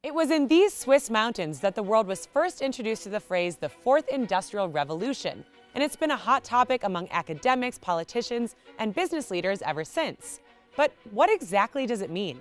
It was in these Swiss mountains that the world was first introduced to the phrase the Fourth Industrial Revolution, and it's been a hot topic among academics, politicians, and business leaders ever since. But what exactly does it mean?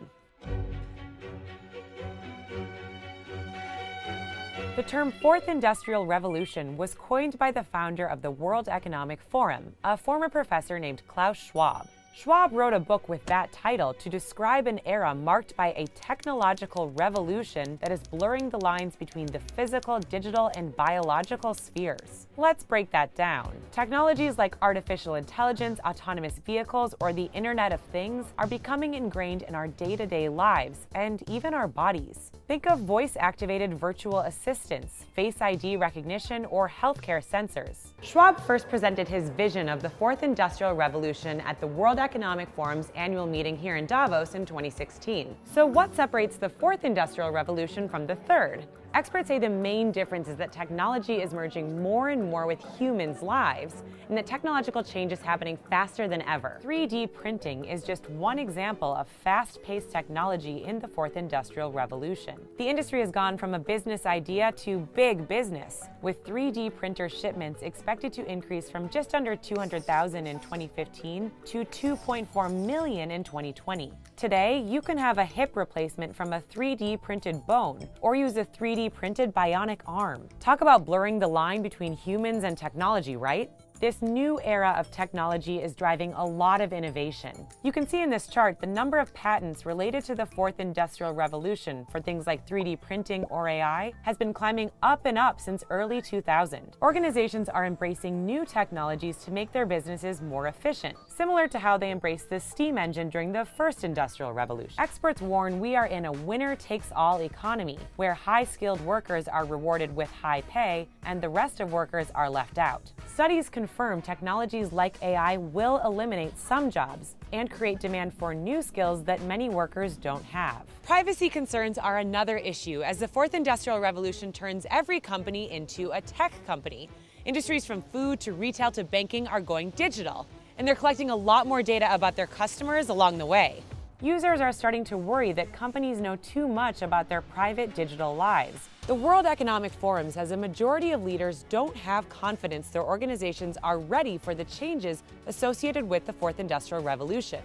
The term Fourth Industrial Revolution was coined by the founder of the World Economic Forum, a former professor named Klaus Schwab. Schwab wrote a book with that title to describe an era marked by a technological revolution that is blurring the lines between the physical, digital, and biological spheres. Let's break that down. Technologies like artificial intelligence, autonomous vehicles, or the Internet of Things are becoming ingrained in our day-to-day lives and even our bodies. Think of voice-activated virtual assistants, Face ID recognition, or healthcare sensors. Schwab first presented his vision of the Fourth Industrial Revolution at the World Economic Forum's annual meeting here in Davos in 2016. So what separates the Fourth Industrial Revolution from the Third? Experts say the main difference is that technology is merging more and more with humans' lives, and that technological change is happening faster than ever. 3D printing is just one example of fast-paced technology in the Fourth Industrial Revolution. The industry has gone from a business idea to big business, with 3D printer shipments expected to increase from just under 200,000 in 2015 to 2.4 million in 2020. Today, you can have a hip replacement from a 3D printed bone, or use a 3D printed bionic arm. Talk about blurring the line between humans and technology, right? This new era of technology is driving a lot of innovation. You can see in this chart the number of patents related to the Fourth Industrial Revolution for things like 3D printing or AI has been climbing up and up since early 2000. Organizations are embracing new technologies to make their businesses more efficient, similar to how they embraced the steam engine during the First Industrial Revolution. Experts warn we are in a winner-takes-all economy, where high-skilled workers are rewarded with high pay and the rest of workers are left out. Studies confirm technologies like AI will eliminate some jobs and create demand for new skills that many workers don't have. Privacy concerns are another issue as the Fourth Industrial Revolution turns every company into a tech company. Industries from food to retail to banking are going digital, and they're collecting a lot more data about their customers along the way. Users are starting to worry that companies know too much about their private digital lives. The World Economic Forum says a majority of leaders don't have confidence their organizations are ready for the changes associated with the Fourth Industrial Revolution.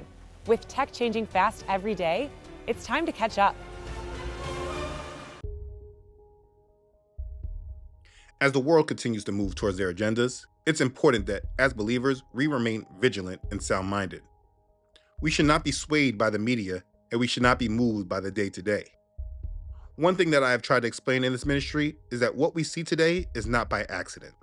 With tech changing fast every day, it's time to catch up. As the world continues to move towards their agendas, it's important that, as believers, we remain vigilant and sound-minded. We should not be swayed by the media, and we should not be moved by the day-to-day. One thing that I have tried to explain in this ministry is that what we see today is not by accident.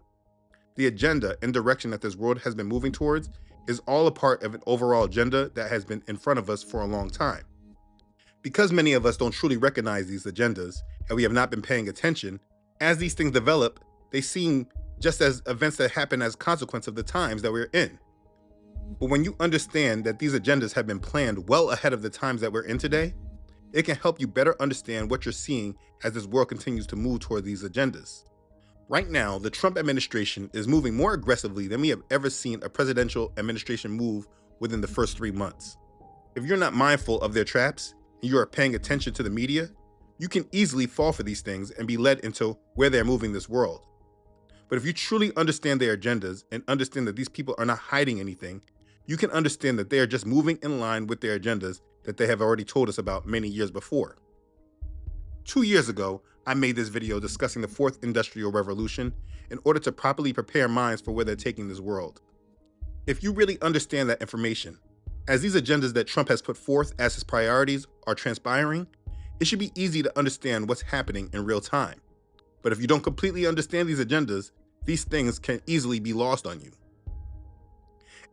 The agenda and direction that this world has been moving towards is all a part of an overall agenda that has been in front of us for a long time. Because many of us don't truly recognize these agendas, and we have not been paying attention, as these things develop, they seem just as events that happen as a consequence of the times that we're in. But when you understand that these agendas have been planned well ahead of the times that we're in today, it can help you better understand what you're seeing as this world continues to move toward these agendas. Right now, the Trump administration is moving more aggressively than we have ever seen a presidential administration move within the first 3 months. If you're not mindful of their traps and you are paying attention to the media, you can easily fall for these things and be led into where they're moving this world. But if you truly understand their agendas and understand that these people are not hiding anything, you can understand that they are just moving in line with their agendas that they have already told us about many years before. 2 years ago, I made this video discussing the Fourth Industrial Revolution in order to properly prepare minds for where they're taking this world. If you really understand that information, as these agendas that Trump has put forth as his priorities are transpiring, it should be easy to understand what's happening in real time. But if you don't completely understand these agendas, these things can easily be lost on you.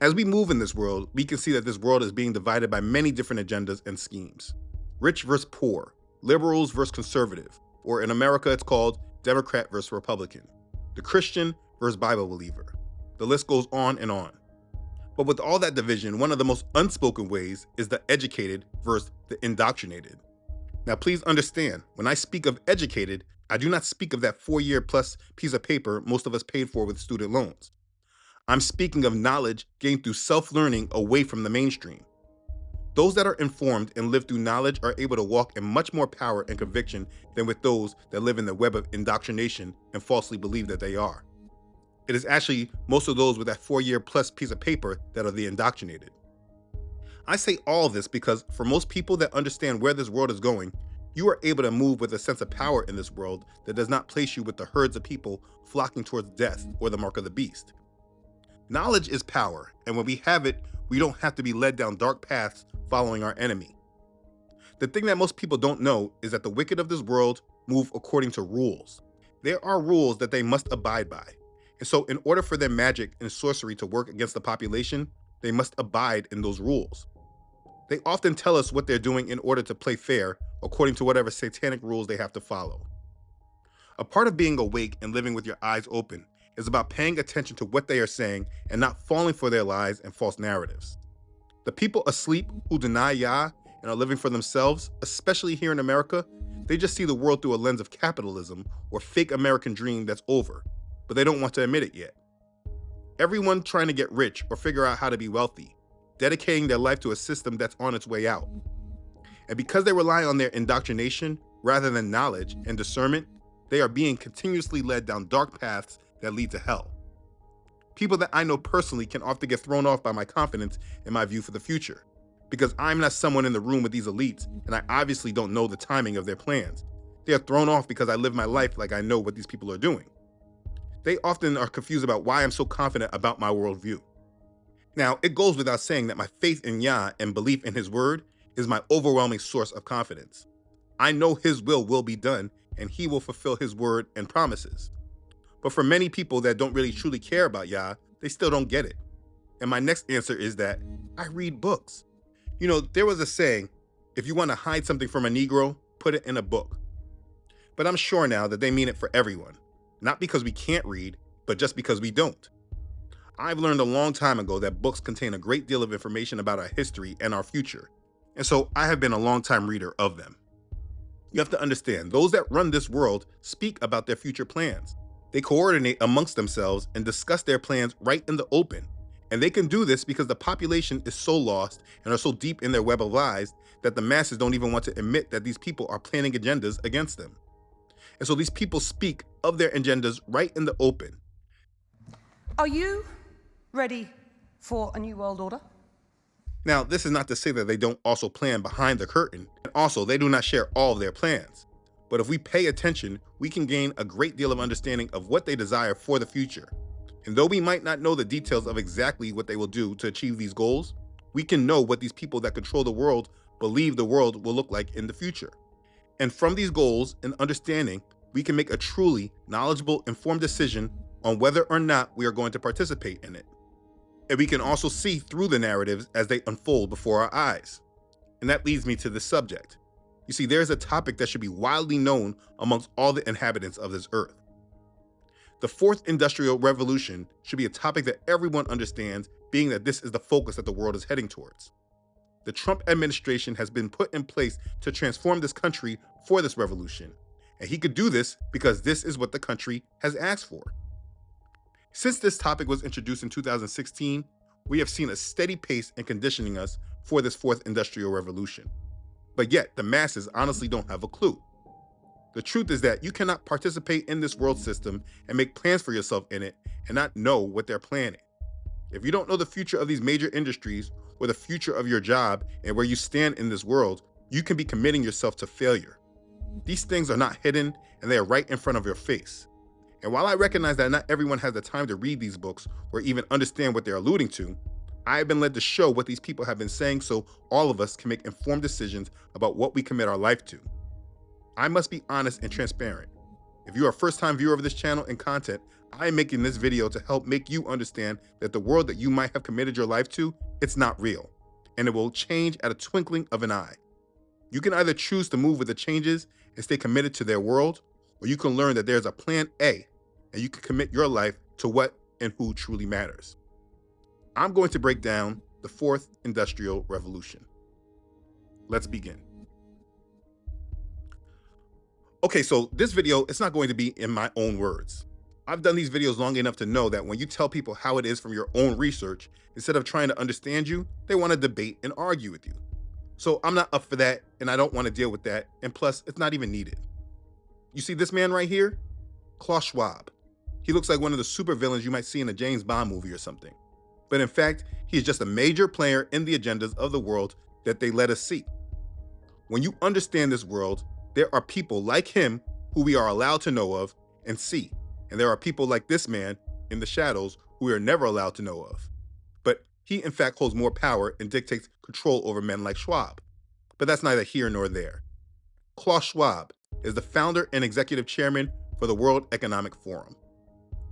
As we move in this world, we can see that this world is being divided by many different agendas and schemes. Rich versus poor, liberals versus conservative, or in America it's called Democrat versus Republican, the Christian versus Bible believer. The list goes on and on. But with all that division, one of the most unspoken ways is the educated versus the indoctrinated. Now please understand, when I speak of educated, I do not speak of that 4-year plus piece of paper most of us paid for with student loans. I'm speaking of knowledge gained through self-learning away from the mainstream. Those that are informed and live through knowledge are able to walk in much more power and conviction than with those that live in the web of indoctrination and falsely believe that they are. It is actually most of those with that 4-year plus piece of paper that are the indoctrinated. I say all of this because for most people that understand where this world is going, you are able to move with a sense of power in this world that does not place you with the herds of people flocking towards death or the mark of the beast. Knowledge is power, and when we have it, we don't have to be led down dark paths following our enemy. The thing that most people don't know is that the wicked of this world move according to rules. There are rules that they must abide by. And so in order for their magic and sorcery to work against the population, they must abide in those rules. They often tell us what they're doing in order to play fair according to whatever satanic rules they have to follow. A part of being awake and living with your eyes open is about paying attention to what they are saying and not falling for their lies and false narratives. The people asleep who deny Yah and are living for themselves, especially here in America, they just see the world through a lens of capitalism or fake American dream that's over, but they don't want to admit it yet. Everyone trying to get rich or figure out how to be wealthy, dedicating their life to a system that's on its way out. And because they rely on their indoctrination rather than knowledge and discernment, they are being continuously led down dark paths that lead to hell. People that I know personally can often get thrown off by my confidence in my view for the future, because I'm not someone in the room with these elites, and I obviously don't know the timing of their plans. They are thrown off because I live my life like I know what these people are doing. They often are confused about why I'm so confident about my worldview. Now, it goes without saying that my faith in Yah and belief in His word is my overwhelming source of confidence. I know His will be done, and He will fulfill His word and promises. But for many people that don't really truly care about Yah, they still don't get it. And my next answer is that I read books. You know, there was a saying, if you want to hide something from a Negro, put it in a book. But I'm sure now that they mean it for everyone, not because we can't read, but just because we don't. I've learned a long time ago that books contain a great deal of information about our history and our future, and so I have been a long-time reader of them. You have to understand, those that run this world speak about their future plans. They coordinate amongst themselves and discuss their plans right in the open. And they can do this because the population is so lost and are so deep in their web of lies that the masses don't even want to admit that these people are planning agendas against them. And so these people speak of their agendas right in the open. Are you ready for a new world order? Now, this is not to say that they don't also plan behind the curtain. And also, they do not share all of their plans. But if we pay attention, we can gain a great deal of understanding of what they desire for the future. And though we might not know the details of exactly what they will do to achieve these goals, we can know what these people that control the world believe the world will look like in the future. And from these goals and understanding, we can make a truly knowledgeable, informed decision on whether or not we are going to participate in it. And we can also see through the narratives as they unfold before our eyes. And that leads me to this subject. You see, there's a topic that should be widely known amongst all the inhabitants of this earth. The fourth industrial revolution should be a topic that everyone understands, being that this is the focus that the world is heading towards. The Trump administration has been put in place to transform this country for this revolution, and he could do this because this is what the country has asked for. Since this topic was introduced in 2016, we have seen a steady pace in conditioning us for this fourth industrial revolution. But yet, the masses honestly don't have a clue. The truth is that you cannot participate in this world system and make plans for yourself in it and not know what they're planning. If you don't know the future of these major industries or the future of your job and where you stand in this world, you can be committing yourself to failure. These things are not hidden and they are right in front of your face. And while I recognize that not everyone has the time to read these books or even understand what they're alluding to, I have been led to show what these people have been saying so all of us can make informed decisions about what we commit our life to. I must be honest and transparent. If you are a first-time viewer of this channel and content, I am making this video to help make you understand that the world that you might have committed your life to, it's not real, and it will change at a twinkling of an eye. You can either choose to move with the changes and stay committed to their world, or you can learn that there's a plan A, and you can commit your life to what and who truly matters. I'm going to break down the fourth industrial revolution. Let's begin. Okay, so this video, it's not going to be in my own words. I've done these videos long enough to know that when you tell people how it is from your own research, instead of trying to understand you, they want to debate and argue with you. So I'm not up for that, and I don't want to deal with that, and plus, it's not even needed. You see this man right here? Klaus Schwab. He looks like one of the supervillains you might see in a James Bond movie or something. But in fact, he is just a major player in the agendas of the world that they let us see. When you understand this world, there are people like him who we are allowed to know of and see, and there are people like this man in the shadows who we are never allowed to know of. But he in fact holds more power and dictates control over men like Schwab. But that's neither here nor there. Klaus Schwab is the founder and executive chairman for the World Economic Forum.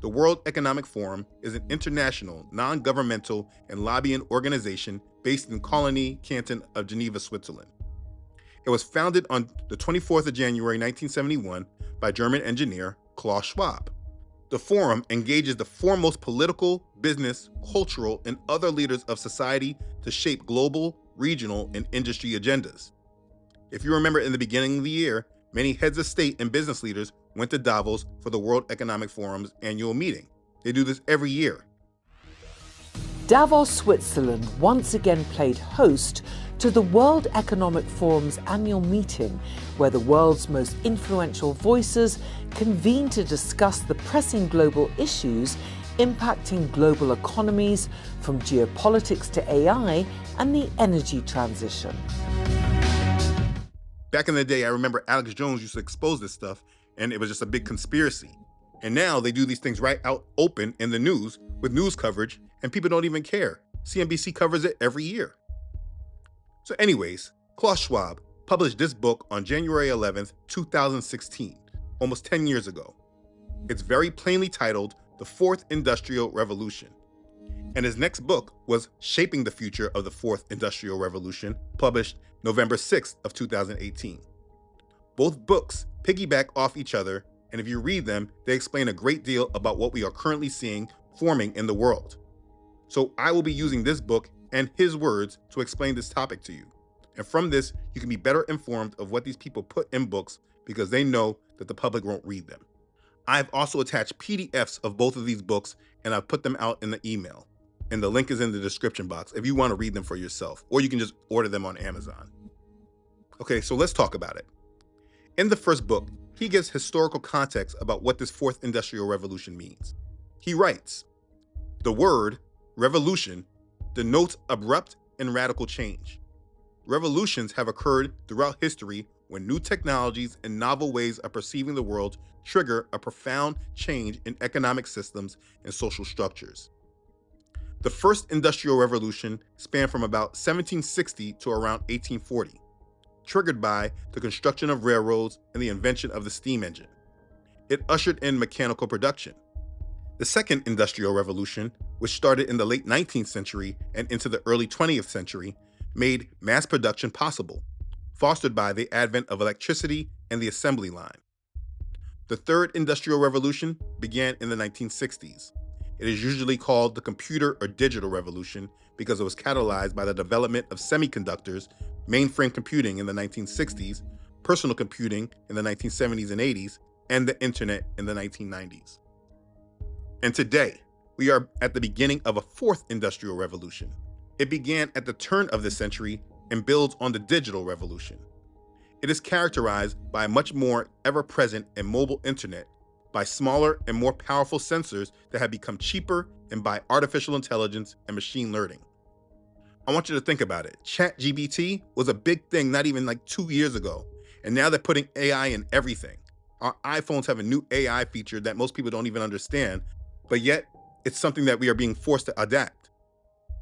The World Economic Forum is an international, non-governmental, and lobbying organization based in Colony Canton of Geneva, Switzerland. It was founded on the 24th of January 1971 by German engineer Klaus Schwab. The forum engages the foremost political, business, cultural, and other leaders of society to shape global, regional, and industry agendas. If you remember in the beginning of the year, many heads of state and business leaders went to Davos for the World Economic Forum's annual meeting. They do this every year. Davos, Switzerland once again played host to the World Economic Forum's annual meeting, where the world's most influential voices convene to discuss the pressing global issues impacting global economies, from geopolitics to AI and the energy transition. Back in the day, I remember Alex Jones used to expose this stuff, and it was just a big conspiracy. And now they do these things right out open in the news with news coverage, and people don't even care. CNBC covers it every year. So anyways, Klaus Schwab published this book on January 11th, 2016, almost 10 years ago. It's very plainly titled The Fourth Industrial Revolution. And his next book was Shaping the Future of the Fourth Industrial Revolution, published November 6th of 2018. Both books piggyback off each other, and if you read them, they explain a great deal about what we are currently seeing forming in the world. So I will be using this book and his words to explain this topic to you. And from this, you can be better informed of what these people put in books because they know that the public won't read them. I've also attached PDFs of both of these books, and I've put them out in the email. And the link is in the description box if you want to read them for yourself, or you can just order them on Amazon. Okay, so let's talk about it. In the first book, he gives historical context about what this fourth industrial revolution means. He writes, "The word revolution denotes abrupt and radical change. Revolutions have occurred throughout history when new technologies and novel ways of perceiving the world trigger a profound change in economic systems and social structures. The first industrial revolution spanned from about 1760 to around 1840, triggered by the construction of railroads and the invention of the steam engine. It ushered in mechanical production. The second industrial revolution, which started in the late 19th century and into the early 20th century, made mass production possible, fostered by the advent of electricity and the assembly line. The third industrial revolution began in the 1960s. It is usually called the computer or digital revolution because it was catalyzed by the development of semiconductors, mainframe computing in the 1960s, personal computing in the 1970s and 80s, and the internet in the 1990s. And today, we are at the beginning of a fourth industrial revolution. It began at the turn of the century and builds on the digital revolution. It is characterized by a much more ever-present and mobile internet, by smaller and more powerful sensors that have become cheaper, and by artificial intelligence and machine learning. I want you to think about it. ChatGPT was a big thing not even like 2 years ago, and now they're putting AI in everything. Our iPhones have a new AI feature that most people don't even understand, but yet it's something that we are being forced to adapt.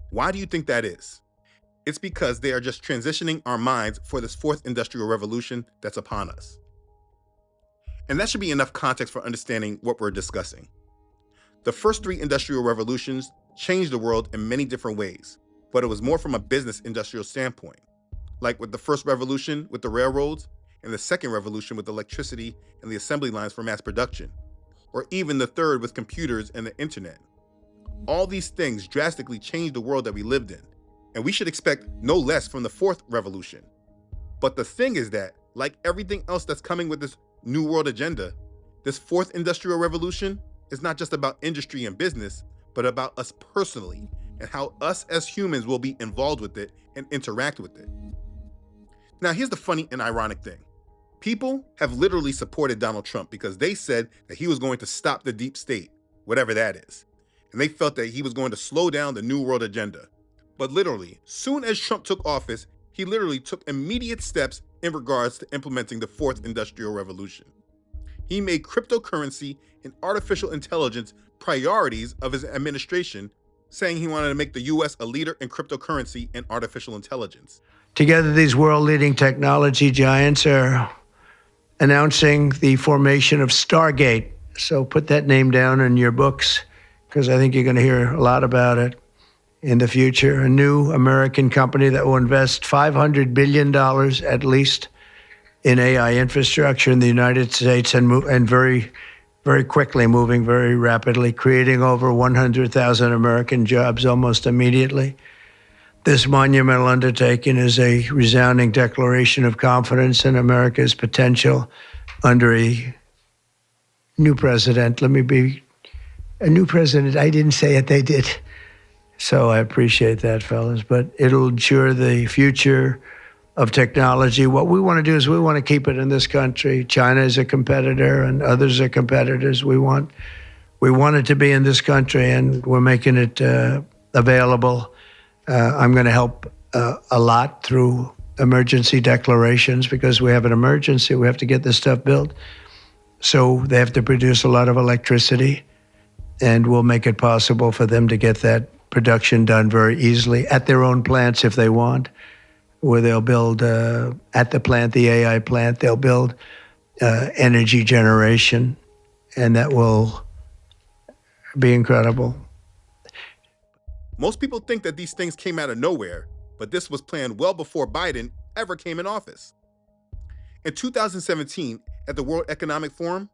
Why do you think that is? It's because they are just transitioning our minds for this fourth industrial revolution that's upon us. And that should be enough context for understanding what we're discussing. The first three industrial revolutions changed the world in many different ways, but it was more from a business industrial standpoint, like with the first revolution with the railroads, and the second revolution with electricity and the assembly lines for mass production, or even the third with computers and the internet. All these things drastically changed the world that we lived in, and we should expect no less from the fourth revolution. But the thing is that, like everything else that's coming with this New World agenda, this fourth industrial revolution is not just about industry and business, but about us personally and how us as humans will be involved with it and interact with it. Now, here's the funny and ironic thing. People have literally supported Donald Trump because they said that he was going to stop the deep state, whatever that is. And they felt that he was going to slow down the New World Agenda. But literally, soon as Trump took office, he literally took immediate steps in regards to implementing the fourth industrial revolution. He made cryptocurrency and artificial intelligence priorities of his administration, saying he wanted to make the U.S. a leader in cryptocurrency and artificial intelligence. Together, these world-leading technology giants are announcing the formation of Stargate. So put that name down in your books, because I think you're going to hear a lot about it in the future. A new American company that will invest $500 billion at least in AI infrastructure in the United States, and very, very quickly, moving very rapidly, creating over 100,000 American jobs almost immediately. This monumental undertaking is a resounding declaration of confidence in America's potential under a new president. Let me be a new president. I didn't say it, they did. So I appreciate that, fellas. But it'll ensure the future of technology. What we want to do is we want to keep it in this country. China is a competitor and others are competitors. We want it to be in this country, and we're making it available. I'm going to help a lot through emergency declarations, because we have an emergency. We have to get this stuff built. So they have to produce a lot of electricity, and we'll make it possible for them to get that production done very easily at their own plants if they want, where they'll build at the plant, the AI plant, they'll build energy generation, and that will be incredible. Most people think that these things came out of nowhere, but this was planned well before Biden ever came in office. In 2017, at the World Economic Forum,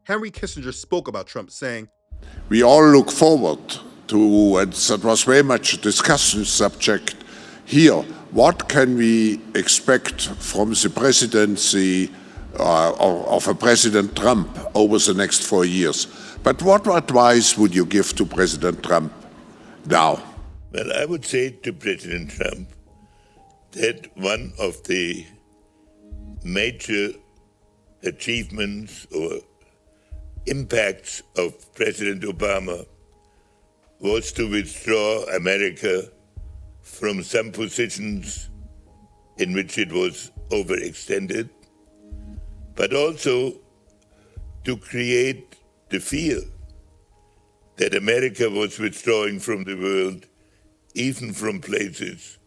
Henry Kissinger spoke about Trump, saying, "We all look forward to, and that was very much a discussion subject here, what can we expect from the presidency of a President Trump over the next 4 years? But what advice would you give to President Trump now?" Well, I would say to President Trump that one of the major achievements or impacts of President Obama was to withdraw America from some positions in which it was overextended, but also to create the fear that America was withdrawing from the world, even from places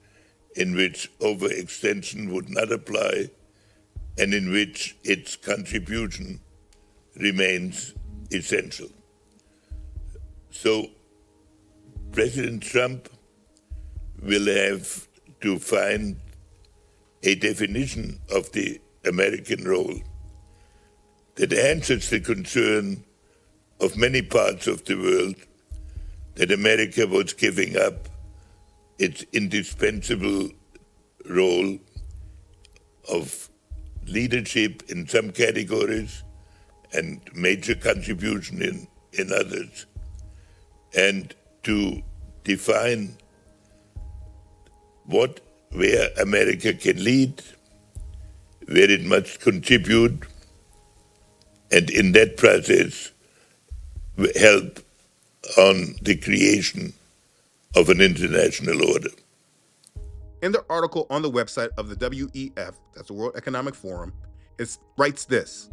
in which overextension would not apply and in which its contribution remains essential. So President Trump will have to find a definition of the American role that answers the concern of many parts of the world that America was giving up its indispensable role of leadership in some categories and major contribution in others, and to define where America can lead, where it must contribute, and in that process help on the creation of an international order. In the article on the website of the WEF, that's the World Economic Forum, it writes this: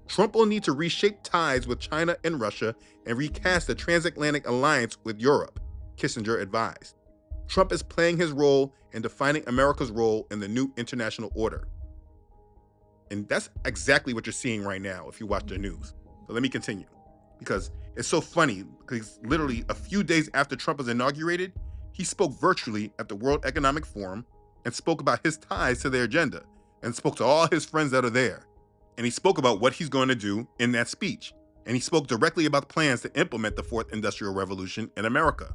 Trump will need to reshape ties with China and Russia and recast the transatlantic alliance with Europe, Kissinger advised. Trump is playing his role in defining America's role in the new international order. And that's exactly what you're seeing right now if you watch the news. So let me continue, because it's so funny, because literally a few days after Trump was inaugurated, he spoke virtually at the World Economic Forum and spoke about his ties to their agenda and spoke to all his friends that are there. And he spoke about what he's going to do in that speech. And he spoke directly about the plans to implement the fourth industrial revolution in America.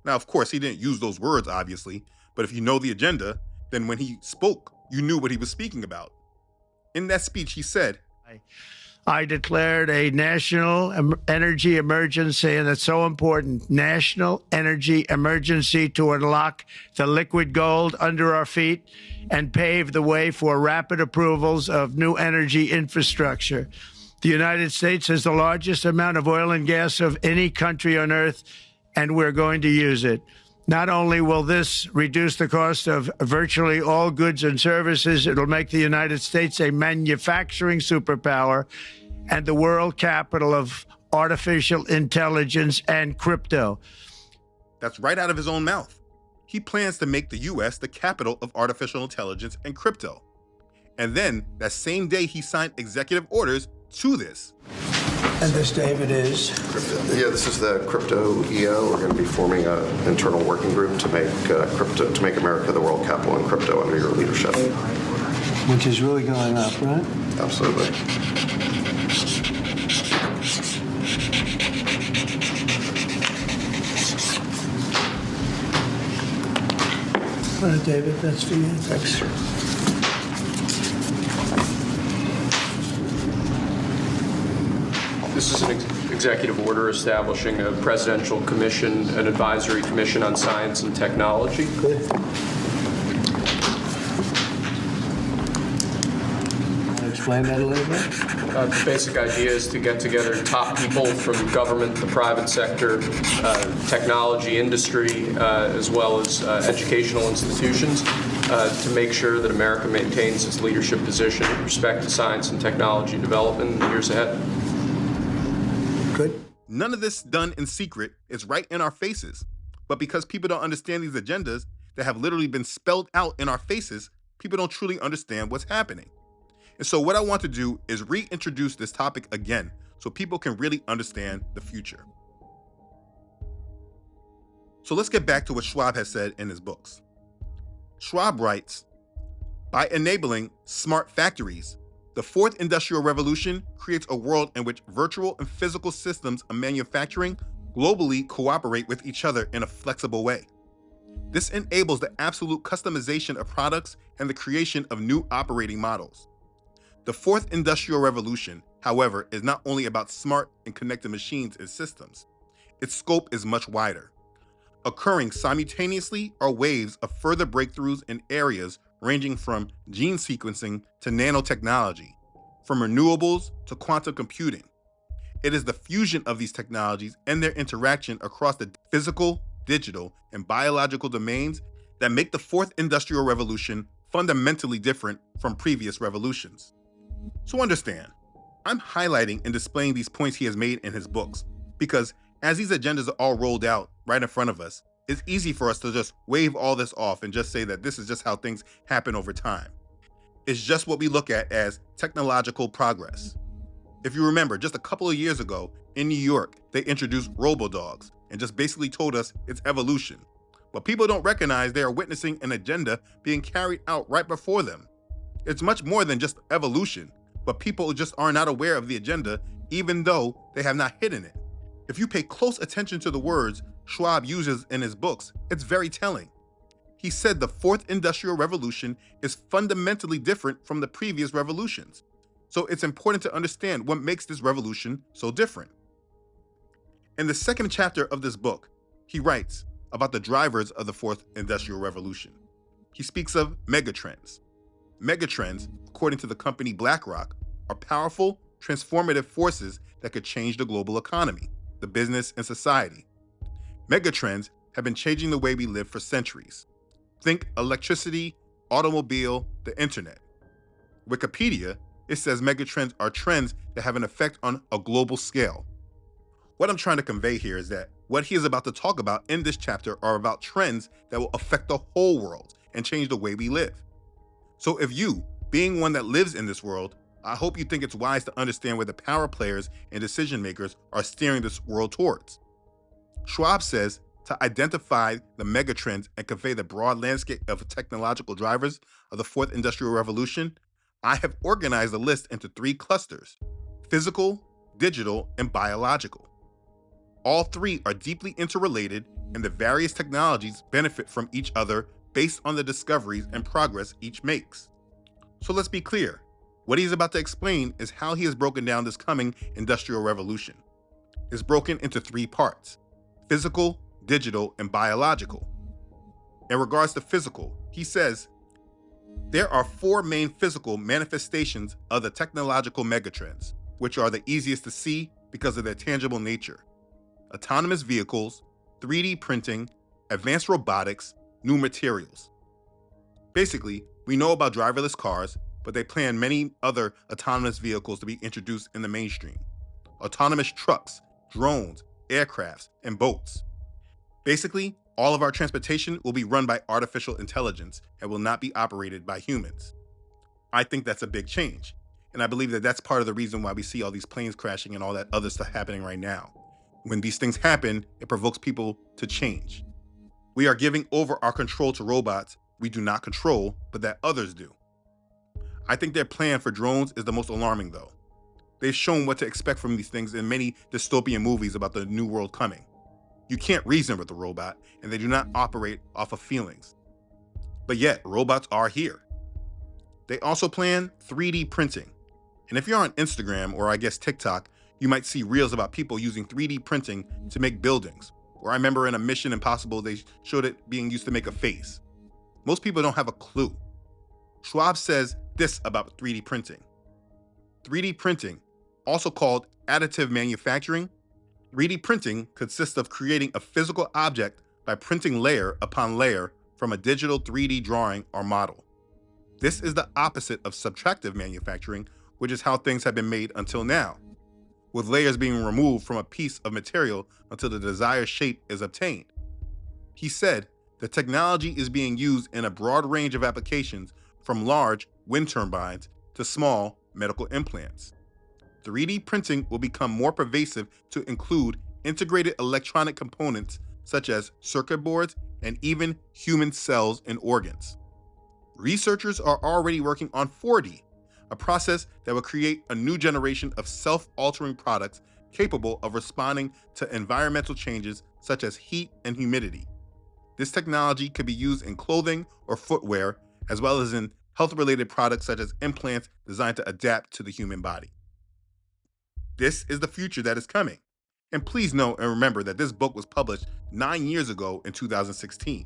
Now, of course, he didn't use those words, obviously, but if you know the agenda, then when he spoke, you knew what he was speaking about. In that speech, he said, I declared a national energy emergency, and it's so important, national energy emergency to unlock the liquid gold under our feet and pave the way for rapid approvals of new energy infrastructure. The United States has the largest amount of oil and gas of any country on earth, and we're going to use it. Not only will this reduce the cost of virtually all goods and services, it'll make the United States a manufacturing superpower and the world capital of artificial intelligence and crypto. That's right out of his own mouth. He plans to make the U.S. the capital of artificial intelligence and crypto. And then, that same day, he signed executive orders to this. And this, David, is? Yeah, this is the crypto EO. We're going to be forming an internal working group to make to make America the world capital in crypto under your leadership. Which is really going up, right? Absolutely. All right, David, that's for you. Thanks, sir. This is an executive order establishing a presidential commission, an advisory commission on science and technology. Good. Explain that a little bit. The basic idea is to get together top people from government, the private sector, technology industry, as well as educational institutions, to make sure that America maintains its leadership position with respect to science and technology development in the years ahead. Good. None of this done in secret. It's right in our faces. But because people don't understand these agendas that have literally been spelled out in our faces, people don't truly understand what's happening. And so what I want to do is reintroduce this topic again so people can really understand the future. So let's get back to what Schwab has said in his books. Schwab writes, by enabling smart factories, the fourth industrial revolution creates a world in which virtual and physical systems of manufacturing globally cooperate with each other in a flexible way. This enables the absolute customization of products and the creation of new operating models. The fourth industrial revolution, however, is not only about smart and connected machines and systems. Its scope is much wider. Occurring simultaneously are waves of further breakthroughs in areas ranging from gene sequencing to nanotechnology, from renewables to quantum computing. It is the fusion of these technologies and their interaction across the physical, digital, and biological domains that make the fourth industrial revolution fundamentally different from previous revolutions. So understand, I'm highlighting and displaying these points he has made in his books because as these agendas are all rolled out right in front of us, it's easy for us to just wave all this off and just say that this is just how things happen over time. It's just what we look at as technological progress. If you remember, just a couple of years ago in New York, they introduced robo-dogs and just basically told us it's evolution. But people don't recognize they are witnessing an agenda being carried out right before them. It's much more than just evolution, but people just are not aware of the agenda even though they have not hidden it. If you pay close attention to the words Schwab uses in his books, it's very telling. He said the fourth industrial revolution is fundamentally different from the previous revolutions. So it's important to understand what makes this revolution so different. In the second chapter of this book, he writes about the drivers of the fourth industrial revolution. He speaks of megatrends. Megatrends, according to the company BlackRock, are powerful, transformative forces that could change the global economy, the business, and society. Megatrends have been changing the way we live for centuries. Think electricity, automobile, the internet. Wikipedia, it says megatrends are trends that have an effect on a global scale. What I'm trying to convey here is that what he is about to talk about in this chapter are about trends that will affect the whole world and change the way we live. So if you, being one that lives in this world, I hope you think it's wise to understand where the power players and decision makers are steering this world towards. Schwab says to identify the megatrends and convey the broad landscape of technological drivers of the fourth industrial revolution, I have organized a list into 3 clusters: physical, digital, and biological. All 3 are deeply interrelated, and the various technologies benefit from each other based on the discoveries and progress each makes. So let's be clear. What he's about to explain is how he has broken down this coming industrial revolution. It's broken into 3 parts: physical, digital, and biological. In regards to physical, he says, there are 4 main physical manifestations of the technological megatrends, which are the easiest to see because of their tangible nature: autonomous vehicles, 3D printing, advanced robotics, new materials. Basically, we know about driverless cars, but they plan many other autonomous vehicles to be introduced in the mainstream: autonomous trucks, drones, aircrafts, and boats. Basically, all of our transportation will be run by artificial intelligence and will not be operated by humans. I think that's a big change, and I believe that that's part of the reason why we see all these planes crashing and all that other stuff happening right now. When these things happen, it provokes people to change. We are giving over our control to robots we do not control, but that others do. I think their plan for drones is the most alarming, though. They've shown what to expect from these things in many dystopian movies about the new world coming. You can't reason with a robot, and they do not operate off of feelings. But yet, robots are here. They also plan 3D printing. And if you're on Instagram, or I guess TikTok, you might see reels about people using 3D printing to make buildings. Or I remember in a Mission Impossible, they showed it being used to make a face. Most people don't have a clue. Schwab says this about 3D printing. 3D printing, also called additive manufacturing, 3D printing consists of creating a physical object by printing layer upon layer from a digital 3D drawing or model. This is the opposite of subtractive manufacturing, which is how things have been made until now, with layers being removed from a piece of material until the desired shape is obtained. He said the technology is being used in a broad range of applications, from large wind turbines to small medical implants. 3D printing will become more pervasive to include integrated electronic components such as circuit boards and even human cells and organs. Researchers are already working on 4D, a process that will create a new generation of self-altering products capable of responding to environmental changes such as heat and humidity. This technology could be used in clothing or footwear, as well as in health-related products such as implants designed to adapt to the human body. This is the future that is coming. And please know and remember that this book was published 9 years ago in 2016.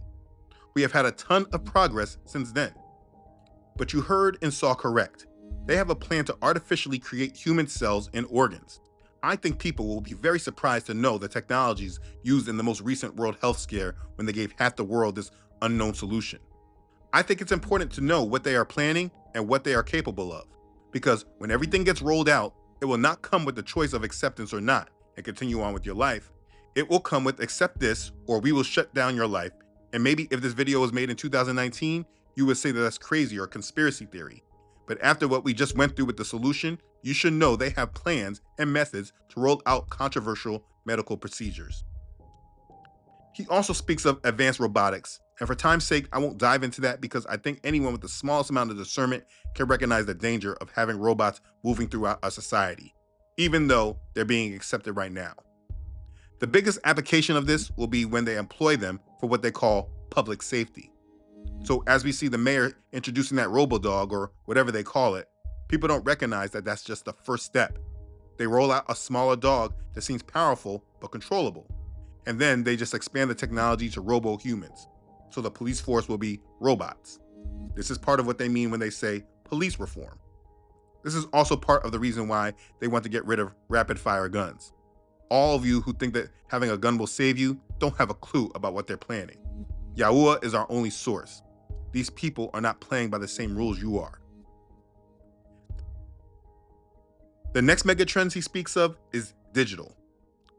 We have had a ton of progress since then. But you heard and saw correct. They have a plan to artificially create human cells and organs. I think people will be very surprised to know the technologies used in the most recent World Health Scare when they gave half the world this unknown solution. I think it's important to know what they are planning and what they are capable of, because when everything gets rolled out, it will not come with the choice of acceptance or not and continue on with your life. It will come with accept this or we will shut down your life. And maybe if this video was made in 2019, you would say that that's crazy or conspiracy theory. But after what we just went through with the solution, you should know they have plans and methods to roll out controversial medical procedures. He also speaks of advanced robotics, and for time's sake, I won't dive into that because I think anyone with the smallest amount of discernment can recognize the danger of having robots moving throughout our society, even though they're being accepted right now. The biggest application of this will be when they employ them for what they call public safety. So as we see the mayor introducing that robo-dog or whatever they call it, people don't recognize that that's just the first step. They roll out a smaller dog that seems powerful but controllable. And then they just expand the technology to robo-humans. So the police force will be robots. This is part of what they mean when they say police reform. This is also part of the reason why they want to get rid of rapid-fire guns. All of you who think that having a gun will save you don't have a clue about what they're planning. Yahuwah is our only source. These people are not playing by the same rules you are. The next megatrends he speaks of is digital.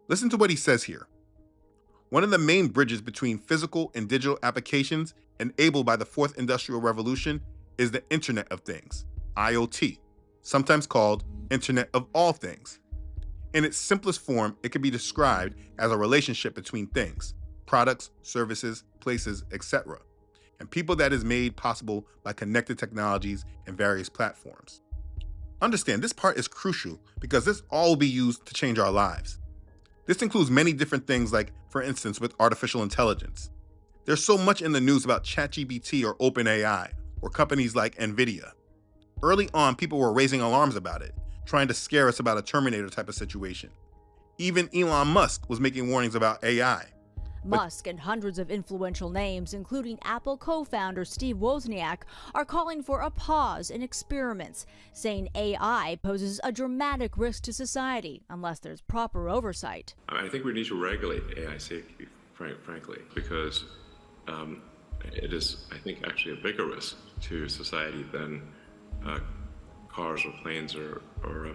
Listen to what he says here. One of the main bridges between physical and digital applications enabled by the Fourth Industrial Revolution is the Internet of Things, IoT, sometimes called Internet of All Things. In its simplest form, it can be described as a relationship between things, products, services, places, etc., and people that is made possible by connected technologies and various platforms. Understand, this part is crucial because this all will be used to change our lives. This includes many different things like, for instance, with artificial intelligence. There's so much in the news about ChatGPT or OpenAI or companies like NVIDIA. Early on, people were raising alarms about it, trying to scare us about a Terminator type of situation. Even Elon Musk was making warnings about AI. Musk and hundreds of influential names, including Apple co-founder Steve Wozniak, are calling for a pause in experiments, saying AI poses a dramatic risk to society unless there's proper oversight. I think we need to regulate AI safety, frankly, because it is, I think, actually a bigger risk to society than cars or planes or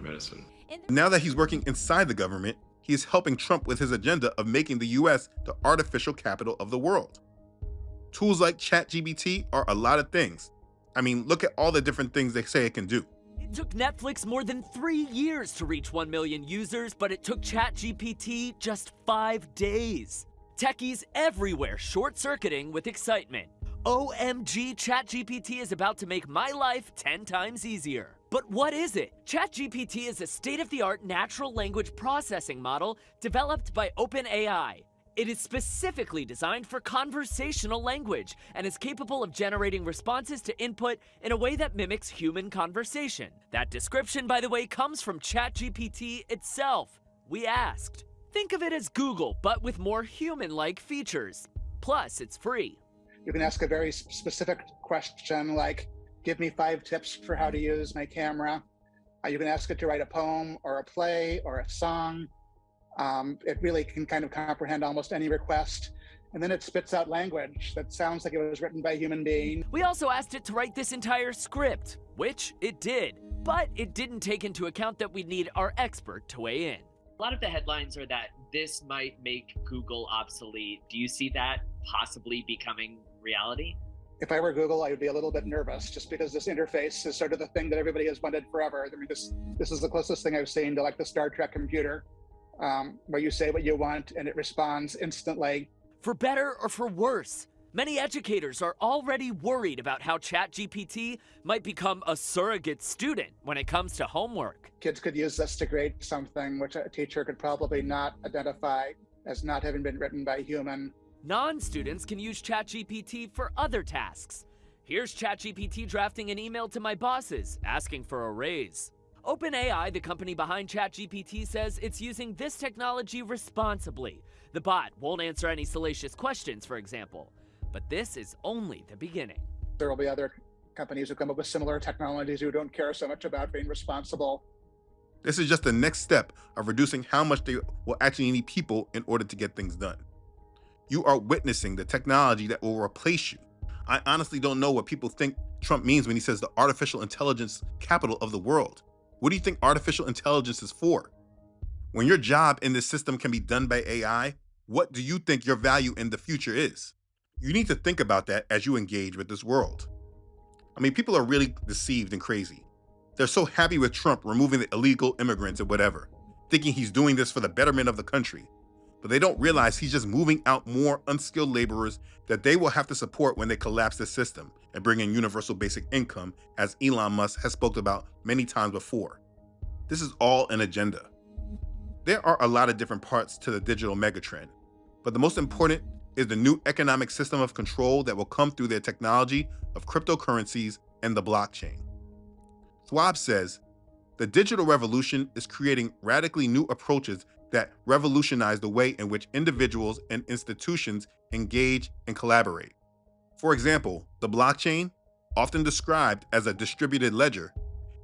medicine. Now that he's working inside the government, he is helping Trump with his agenda of making the US the artificial capital of the world. Tools like ChatGPT are a lot of things. I mean, look at all the different things they say it can do. It took Netflix more than 3 years to reach 1 million users, but it took ChatGPT just 5 days. Techies everywhere short-circuiting with excitement. OMG, ChatGPT is about to make my life 10 times easier. But what is it? ChatGPT is a state-of-the-art natural language processing model developed by OpenAI. It is specifically designed for conversational language and is capable of generating responses to input in a way that mimics human conversation. That description, by the way, comes from ChatGPT itself. We asked. Think of it as Google, but with more human-like features. Plus, it's free. You can ask a very specific question like, give me 5 tips for how to use my camera. You can ask it to write a poem or a play or a song. It really can kind of comprehend almost any request. And then it spits out language that sounds like it was written by a human being. We also asked it to write this entire script, which it did. But it didn't take into account that we'd need our expert to weigh in. A lot of the headlines are that this might make Google obsolete. Do you see that possibly becoming reality? If I were Google, I would be a little bit nervous just because this interface is sort of the thing that everybody has wanted forever. I mean, this is the closest thing I've seen to like the Star Trek computer, where you say what you want and it responds instantly. For better or for worse, many educators are already worried about how ChatGPT might become a surrogate student when it comes to homework. Kids could use this to grade something which a teacher could probably not identify as not having been written by a human. Non-students can use ChatGPT for other tasks. Here's ChatGPT drafting an email to my bosses asking for a raise. OpenAI, the company behind ChatGPT, says it's using this technology responsibly. The bot won't answer any salacious questions, for example. But this is only the beginning. There will be other companies who come up with similar technologies who don't care so much about being responsible. This is just the next step of reducing how much they will actually need people in order to get things done. You are witnessing the technology that will replace you. I honestly don't know what people think Trump means when he says the artificial intelligence capital of the world. What do you think artificial intelligence is for? When your job in this system can be done by AI, what do you think your value in the future is? You need to think about that as you engage with this world. I mean, people are really deceived and crazy. They're so happy with Trump removing the illegal immigrants and whatever, thinking he's doing this for the betterment of the country. But they don't realize he's just moving out more unskilled laborers that they will have to support when they collapse the system and bring in universal basic income, as Elon Musk has spoken about many times before. This is all an agenda. There are a lot of different parts to the digital megatrend, but the most important is the new economic system of control that will come through their technology of cryptocurrencies and the blockchain. Schwab says, the digital revolution is creating radically new approaches that revolutionize the way in which individuals and institutions engage and collaborate. For example, the blockchain, often described as a distributed ledger,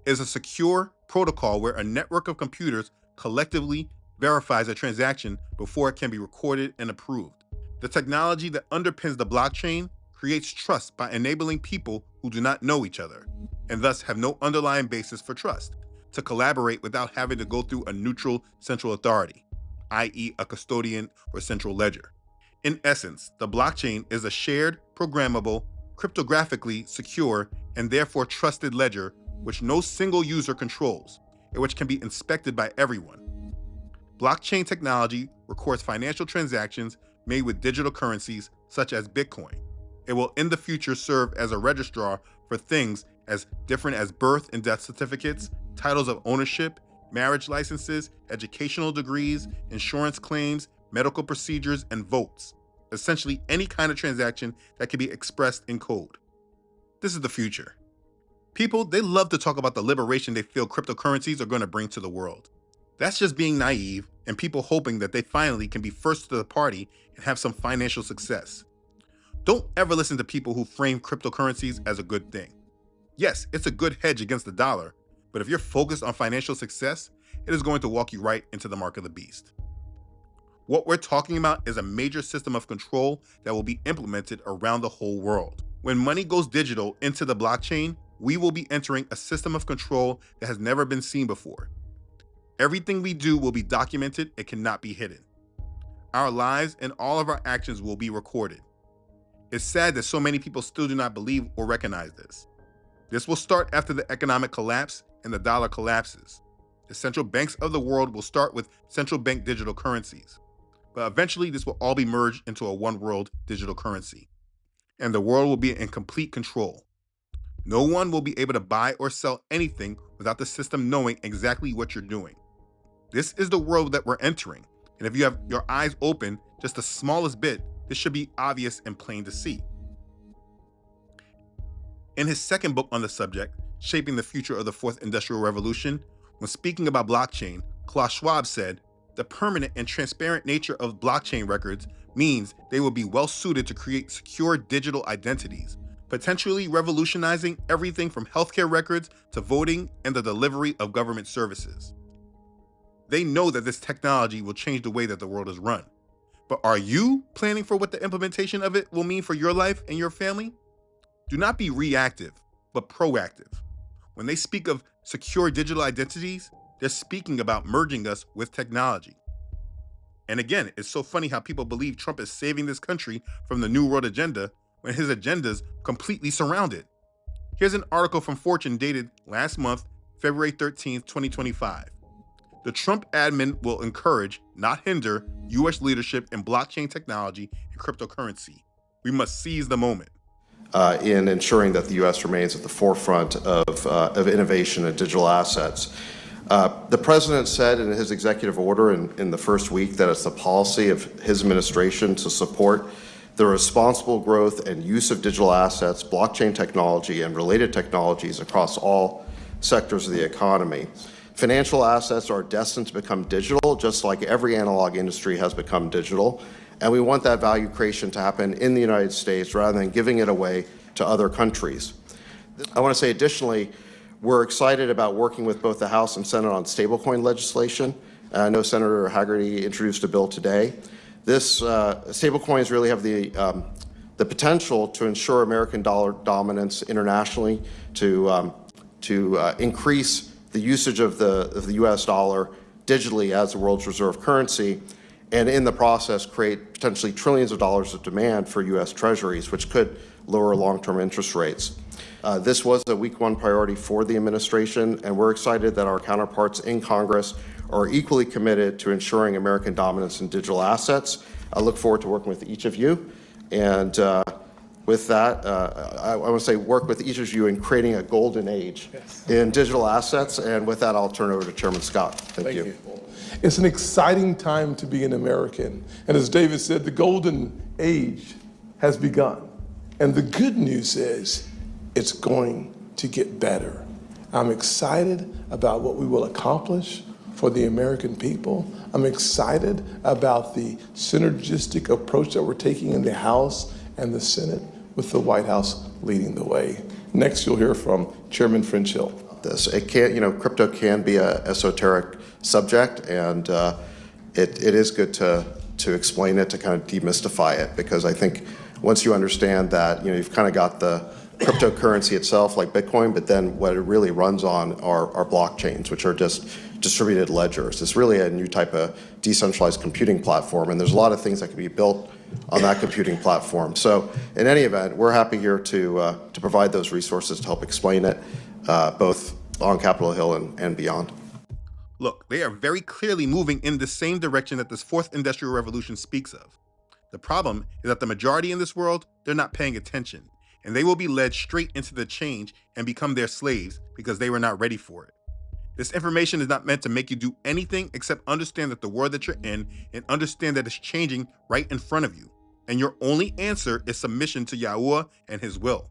is a secure protocol where a network of computers collectively verifies a transaction before it can be recorded and approved. The technology that underpins the blockchain creates trust by enabling people who do not know each other, and thus have no underlying basis for trust, to collaborate without having to go through a neutral central authority, i.e. a custodian or central ledger. In essence, the blockchain is a shared, programmable, cryptographically secure, and therefore trusted ledger which no single user controls, and which can be inspected by everyone. Blockchain technology records financial transactions made with digital currencies such as Bitcoin. It will in the future serve as a registrar for things as different as birth and death certificates, titles of ownership, marriage licenses, educational degrees, insurance claims, medical procedures, and votes. Essentially any kind of transaction that can be expressed in code. This is the future. People, they love to talk about the liberation they feel cryptocurrencies are going to bring to the world. That's just being naive and people hoping that they finally can be first to the party and have some financial success. Don't ever listen to people who frame cryptocurrencies as a good thing. Yes, it's a good hedge against the dollar, but if you're focused on financial success, it is going to walk you right into the mark of the beast. What we're talking about is a major system of control that will be implemented around the whole world. When money goes digital into the blockchain, we will be entering a system of control that has never been seen before. Everything we do will be documented and cannot be hidden. Our lives and all of our actions will be recorded. It's sad that so many people still do not believe or recognize this. This will start after the economic collapse and the dollar collapses. The central banks of the world will start with central bank digital currencies. But eventually this will all be merged into a one world digital currency. And the world will be in complete control. No one will be able to buy or sell anything without the system knowing exactly what you're doing. This is the world that we're entering. And if you have your eyes open just the smallest bit, this should be obvious and plain to see. In his second book on the subject, Shaping the Future of the Fourth Industrial Revolution, when speaking about blockchain, Klaus Schwab said, "The permanent and transparent nature of blockchain records means they will be well suited to create secure digital identities, potentially revolutionizing everything from healthcare records to voting and the delivery of government services." They know that this technology will change the way that the world is run. But are you planning for what the implementation of it will mean for your life and your family? Do not be reactive, but proactive. When they speak of secure digital identities, they're speaking about merging us with technology. And again, it's so funny how people believe Trump is saving this country from the New World agenda when his agendas completely surround it. Here's an article from Fortune dated last month, February 13th, 2025. The Trump admin will encourage, not hinder, U.S. leadership in blockchain technology and cryptocurrency. We must seize the moment. In ensuring that the U.S. remains at the forefront of innovation and digital assets. The president said in his executive order in the first week that it's the policy of his administration to support the responsible growth and use of digital assets, blockchain technology, and related technologies across all sectors of the economy. Financial assets are destined to become digital, just like every analog industry has become digital. And we want that value creation to happen in the United States rather than giving it away to other countries. I want to say additionally, we're excited about working with both the House and Senate on stablecoin legislation. I know Senator Hagerty introduced a bill today. This stablecoins really have the potential to ensure American dollar dominance internationally, to increase the usage of the U.S. dollar digitally as the world's reserve currency, and in the process create potentially trillions of dollars of demand for U.S. treasuries, which could lower long-term interest rates. This was a week one priority for the administration, and we're excited that our counterparts in Congress are equally committed to ensuring American dominance in digital assets. I look forward to working with each of you, and with that, I want to say work with each of you in creating a golden age in digital assets, and with that, I'll turn it over to Chairman Scott. Thank you. It's an exciting time to be an American. And as David said, the golden age has begun. And the good news is it's going to get better. I'm excited about what we will accomplish for the American people. I'm excited about the synergistic approach that we're taking in the House and the Senate, with the White House leading the way. Next, you'll hear from Chairman French Hill. Crypto can be an esoteric subject, and it is good to explain it, to kind of demystify it, because I think once you understand that, you've kind of got the cryptocurrency itself, like Bitcoin, but then what it really runs on are blockchains, which are just distributed ledgers. It's really a new type of decentralized computing platform, and there's a lot of things that can be built on that computing platform. So in any event, we're happy here to provide those resources to help explain it, both on Capitol Hill and beyond. Look, they are very clearly moving in the same direction that this fourth industrial revolution speaks of. The problem is that the majority in this world, they're not paying attention, and they will be led straight into the change and become their slaves because they were not ready for it. This information is not meant to make you do anything except understand that the world that you're in and understand that it's changing right in front of you. And your only answer is submission to Yahuwah and his will.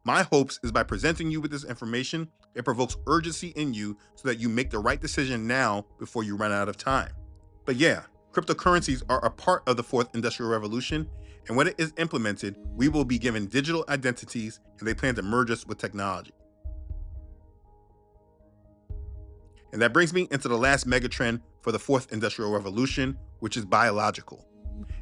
My hopes is by presenting you with this information, it provokes urgency in you so that you make the right decision now before you run out of time. But yeah, cryptocurrencies are a part of the fourth industrial revolution, and when it is implemented, we will be given digital identities and they plan to merge us with technology. And that brings me into the last megatrend for the fourth industrial revolution, which is biological.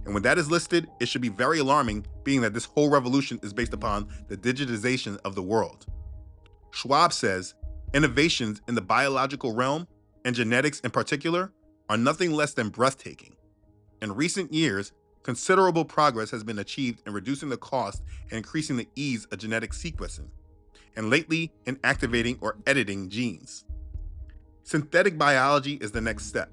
And when that is listed, it should be very alarming, being that this whole revolution is based upon the digitization of the world. Schwab says, innovations in the biological realm, and genetics in particular, are nothing less than breathtaking. In recent years, considerable progress has been achieved in reducing the cost and increasing the ease of genetic sequencing, and lately in activating or editing genes. Synthetic biology is the next step.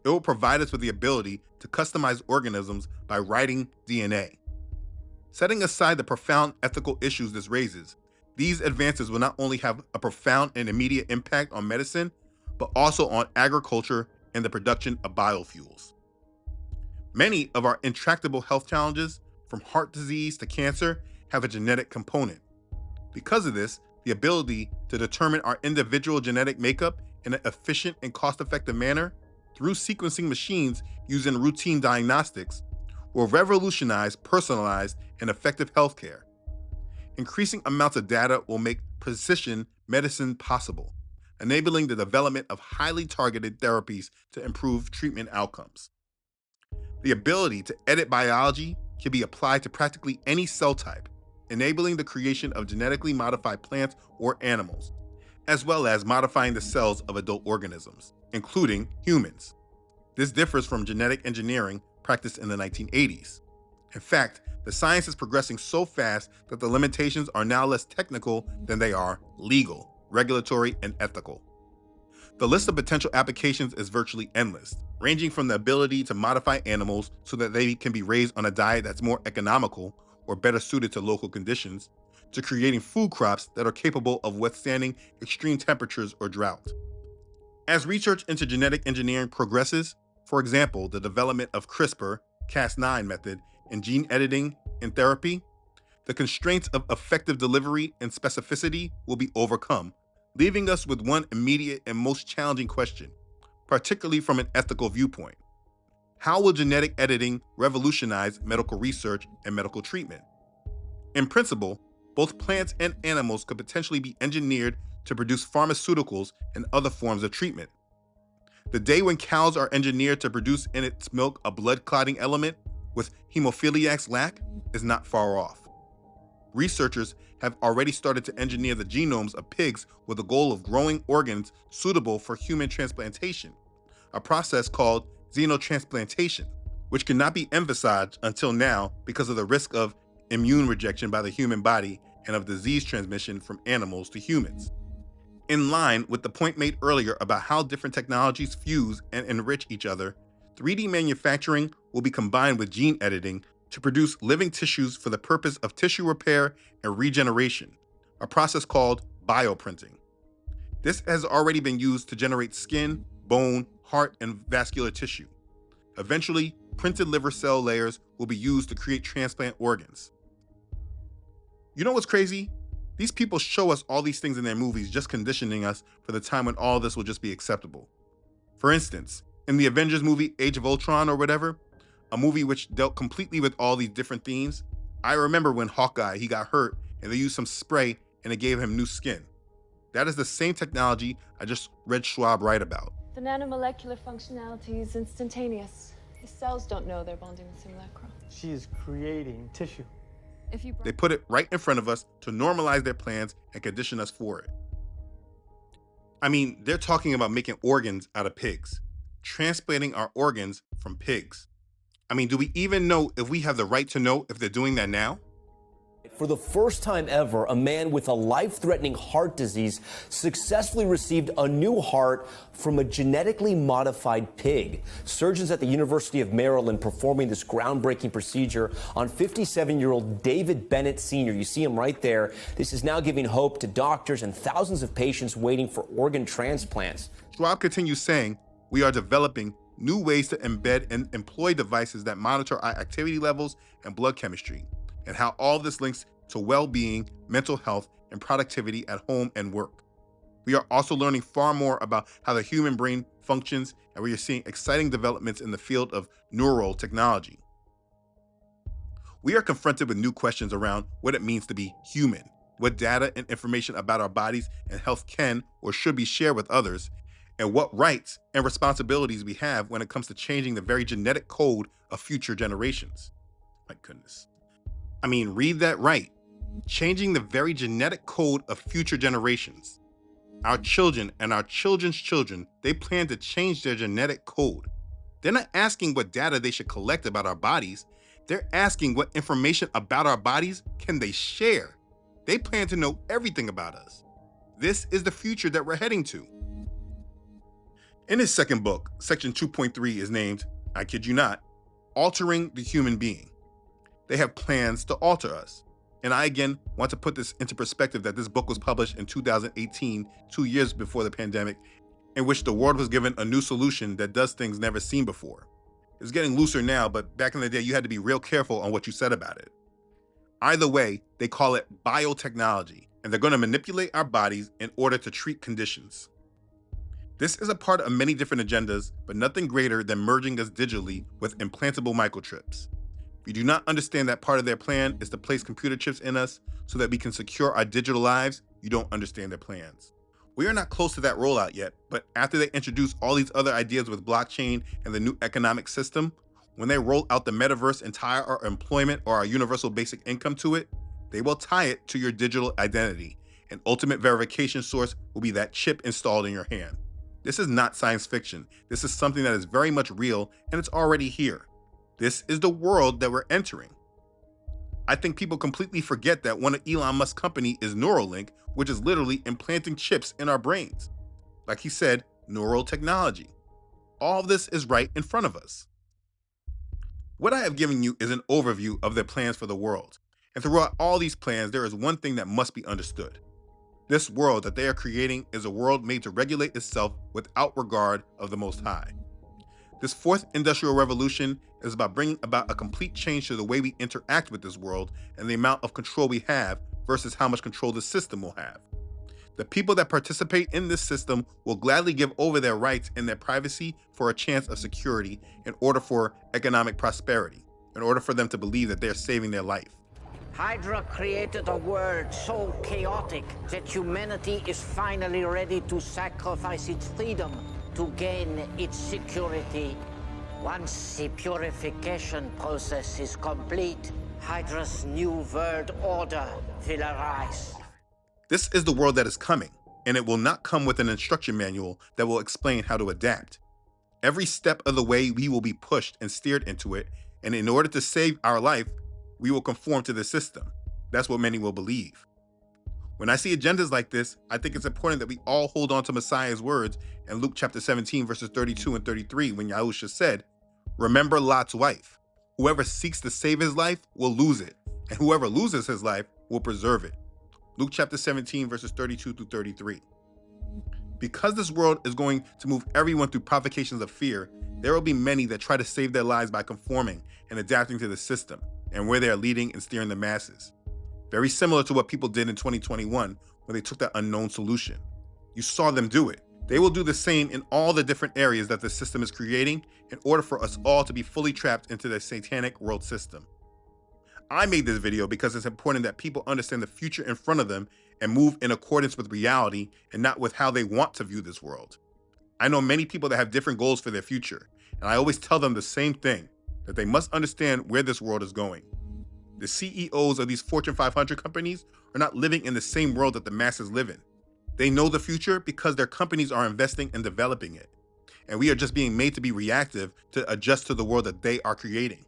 It will provide us with the ability to customize organisms by writing DNA. Setting aside the profound ethical issues this raises, these advances will not only have a profound and immediate impact on medicine, but also on agriculture and the production of biofuels. Many of our intractable health challenges, from heart disease to cancer, have a genetic component. Because of this, the ability to determine our individual genetic makeup in an efficient and cost-effective manner through sequencing machines used in routine diagnostics will revolutionize personalized and effective healthcare. Increasing amounts of data will make precision medicine possible, enabling the development of highly targeted therapies to improve treatment outcomes. The ability to edit biology can be applied to practically any cell type, enabling the creation of genetically modified plants or animals, as well as modifying the cells of adult organisms, including humans. This differs from genetic engineering practiced in the 1980s. In fact, the science is progressing so fast that the limitations are now less technical than they are legal, regulatory, and ethical. The list of potential applications is virtually endless, ranging from the ability to modify animals so that they can be raised on a diet that's more economical or better suited to local conditions, to creating food crops that are capable of withstanding extreme temperatures or drought. As research into genetic engineering progresses, for example, the development of CRISPR-Cas9 method in gene editing and therapy, the constraints of effective delivery and specificity will be overcome, leaving us with one immediate and most challenging question, particularly from an ethical viewpoint. How will genetic editing revolutionize medical research and medical treatment? In principle, both plants and animals could potentially be engineered to produce pharmaceuticals and other forms of treatment. The day when cows are engineered to produce in its milk a blood clotting element with hemophiliacs lack is not far off. Researchers have already started to engineer the genomes of pigs with the goal of growing organs suitable for human transplantation, a process called xenotransplantation, which cannot be emphasized until now because of the risk of immune rejection by the human body and of disease transmission from animals to humans. In line with the point made earlier about how different technologies fuse and enrich each other, 3D manufacturing will be combined with gene editing to produce living tissues for the purpose of tissue repair and regeneration, a process called bioprinting. This has already been used to generate skin, bone, heart, and vascular tissue. Eventually, printed liver cell layers will be used to create transplant organs. You know what's crazy? These people show us all these things in their movies, just conditioning us for the time when all this will just be acceptable. For instance, in the Avengers movie Age of Ultron or whatever, a movie which dealt completely with all these different themes, I remember when Hawkeye, he got hurt and they used some spray and it gave him new skin. That is the same technology I just read Schwab write about. The nanomolecular functionality is instantaneous. The cells don't know they're bonding with simulacra. She is creating tissue. They put it right in front of us to normalize their plans and condition us for it. I mean, they're talking about making organs out of pigs, transplanting our organs from pigs. I mean, do we even know if we have the right to know if they're doing that now? For the first time ever, a man with a life-threatening heart disease successfully received a new heart from a genetically modified pig. Surgeons at the University of Maryland performing this groundbreaking procedure on 57-year-old David Bennett Sr. You see him right there. This is now giving hope to doctors and thousands of patients waiting for organ transplants. Schwab continues saying, we are developing new ways to embed and employ devices that monitor our activity levels and blood chemistry, and how all this links to well-being, mental health, and productivity at home and work. We are also learning far more about how the human brain functions, and we are seeing exciting developments in the field of neural technology. We are confronted with new questions around what it means to be human, what data and information about our bodies and health can or should be shared with others, and what rights and responsibilities we have when it comes to changing the very genetic code of future generations. My goodness. I mean, read that right. Changing the very genetic code of future generations. Our children and our children's children, they plan to change their genetic code. They're not asking what data they should collect about our bodies. They're asking what information about our bodies can they share. They plan to know everything about us. This is the future that we're heading to. In his second book, section 2.3 is named, I kid you not, Altering the Human Being. They have plans to alter us. And I again want to put this into perspective that this book was published in 2018, 2 years before the pandemic, in which the world was given a new solution that does things never seen before. It's getting looser now, but back in the day, you had to be real careful on what you said about it. Either way, they call it biotechnology, and they're going to manipulate our bodies in order to treat conditions. This is a part of many different agendas, but nothing greater than merging us digitally with implantable microchips. If you do not understand that part of their plan is to place computer chips in us so that we can secure our digital lives, you don't understand their plans. We are not close to that rollout yet, but after they introduce all these other ideas with blockchain and the new economic system, when they roll out the metaverse and tie our employment or our universal basic income to it, they will tie it to your digital identity. An ultimate verification source will be that chip installed in your hand. This is not science fiction. This is something that is very much real, and it's already here. This is the world that we're entering. I think people completely forget that one of Elon Musk's company is Neuralink, which is literally implanting chips in our brains. Like he said, neural technology. All of this is right in front of us. What I have given you is an overview of their plans for the world. And throughout all these plans, there is one thing that must be understood. This world that they are creating is a world made to regulate itself without regard of the Most High. This fourth industrial revolution is about bringing about a complete change to the way we interact with this world and the amount of control we have versus how much control the system will have. The people that participate in this system will gladly give over their rights and their privacy for a chance of security in order for economic prosperity, in order for them to believe that they're saving their life. Hydra created a world so chaotic that humanity is finally ready to sacrifice its freedom to gain its security. Once the purification process is complete, Hydra's new world order will arise. This is the world that is coming, and it will not come with an instruction manual that will explain how to adapt. Every step of the way, we will be pushed and steered into it, and in order to save our life, we will conform to the system. That's what many will believe. When I see agendas like this, I think it's important that we all hold on to Messiah's words in Luke chapter 17, verses 32 and 33, when Yahusha said, "Remember Lot's wife. Whoever seeks to save his life will lose it, and whoever loses his life will preserve it." Luke chapter 17, verses 32 through 33. Because this world is going to move everyone through provocations of fear, there will be many that try to save their lives by conforming and adapting to the system and where they are leading and steering the masses. Very similar to what people did in 2021 when they took that unknown solution. You saw them do it. They will do the same in all the different areas that the system is creating in order for us all to be fully trapped into the satanic world system. I made this video because it's important that people understand the future in front of them and move in accordance with reality and not with how they want to view this world. I know many people that have different goals for their future, and I always tell them the same thing, that they must understand where this world is going. The CEOs of these Fortune 500 companies are not living in the same world that the masses live in. They know the future because their companies are investing and developing it. And we are just being made to be reactive to adjust to the world that they are creating.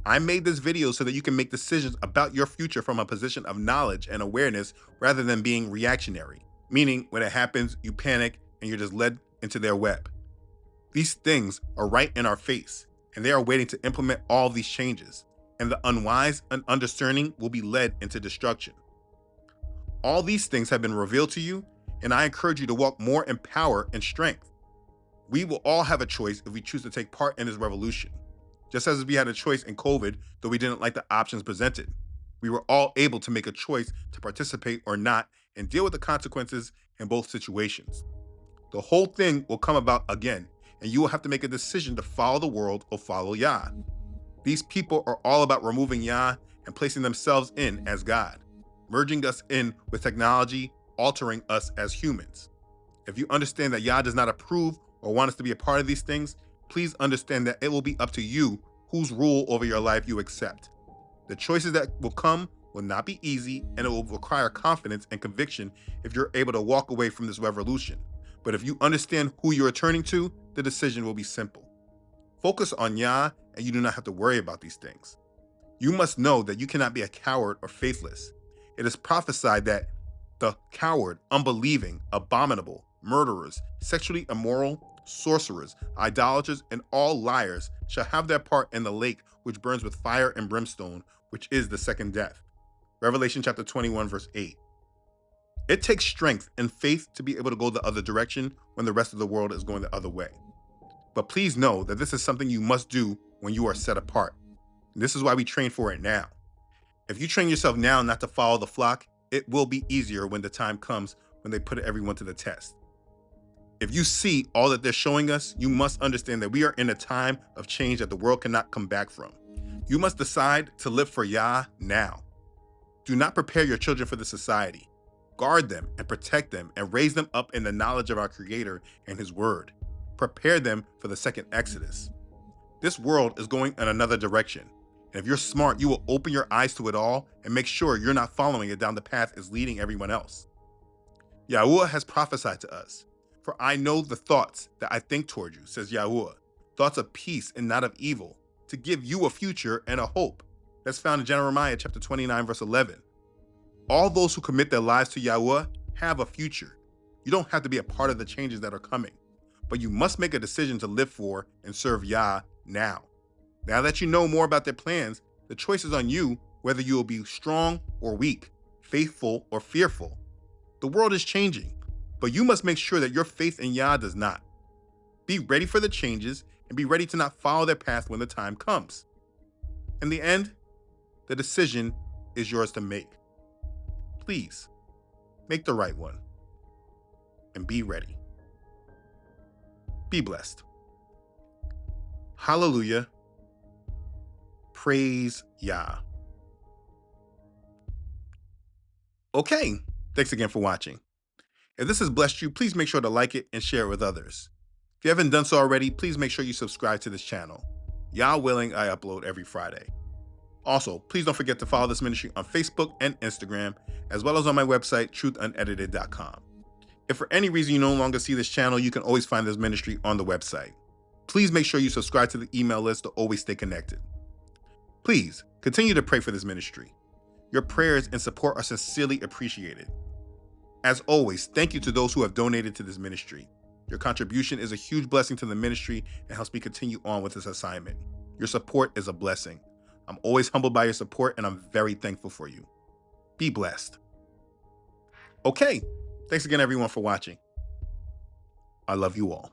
I made this video so that you can make decisions about your future from a position of knowledge and awareness rather than being reactionary, meaning when it happens, you panic and you're just led into their web. These things are right in our face, and they are waiting to implement all these changes, and the unwise and undiscerning will be led into destruction. All these things have been revealed to you, and I encourage you to walk more in power and strength. We will all have a choice if we choose to take part in this revolution. Just as we had a choice in COVID, though we didn't like the options presented. We were all able to make a choice to participate or not and deal with the consequences in both situations. The whole thing will come about again, and you will have to make a decision to follow the world or follow Yah. These people are all about removing Yah and placing themselves in as God, merging us in with technology, altering us as humans. If you understand that Yah does not approve or want us to be a part of these things, please understand that it will be up to you whose rule over your life you accept. The choices that will come will not be easy, and it will require confidence and conviction if you're able to walk away from this revolution. But if you understand who you're turning to, the decision will be simple. Focus on Yah, and you do not have to worry about these things. You must know that you cannot be a coward or faithless. It is prophesied that the coward, unbelieving, abominable, murderers, sexually immoral, sorcerers, idolaters, and all liars shall have their part in the lake which burns with fire and brimstone, which is the second death. Revelation chapter 21, verse 8. It takes strength and faith to be able to go the other direction when the rest of the world is going the other way. But please know that this is something you must do when you are set apart. And this is why we train for it now. If you train yourself now not to follow the flock, it will be easier when the time comes when they put everyone to the test. If you see all that they're showing us, you must understand that we are in a time of change that the world cannot come back from. You must decide to live for Yah now. Do not prepare your children for the society. Guard them and protect them and raise them up in the knowledge of our Creator and His Word. Prepare them for the second Exodus. This world is going in another direction. And if you're smart, you will open your eyes to it all and make sure you're not following it down the path as leading everyone else. Yahuwah has prophesied to us. For I know the thoughts that I think toward you, says Yahuwah, thoughts of peace and not of evil, to give you a future and a hope. That's found in Jeremiah chapter 29, verse 11. All those who commit their lives to Yahuwah have a future. You don't have to be a part of the changes that are coming, but you must make a decision to live for and serve Yah now. Now that you know more about their plans, the choice is on you whether you will be strong or weak, faithful or fearful. The world is changing, but you must make sure that your faith in Yah does not. Be ready for the changes and be ready to not follow their path when the time comes. In the end, the decision is yours to make. Please, make the right one and be ready. Be blessed. Hallelujah. Praise Yah. Okay, thanks again for watching. If this has blessed you, please make sure to like it and share it with others. If you haven't done so already, please make sure you subscribe to this channel. Yah willing, I upload every Friday. Also, please don't forget to follow this ministry on Facebook and Instagram, as well as on my website, truthunedited.com. If for any reason you no longer see this channel, you can always find this ministry on the website. Please make sure you subscribe to the email list to always stay connected. Please continue to pray for this ministry. Your prayers and support are sincerely appreciated. As always, thank you to those who have donated to this ministry. Your contribution is a huge blessing to the ministry and helps me continue on with this assignment. Your support is a blessing. I'm always humbled by your support, and I'm very thankful for you. Be blessed. Okay, thanks again, everyone, for watching. I love you all.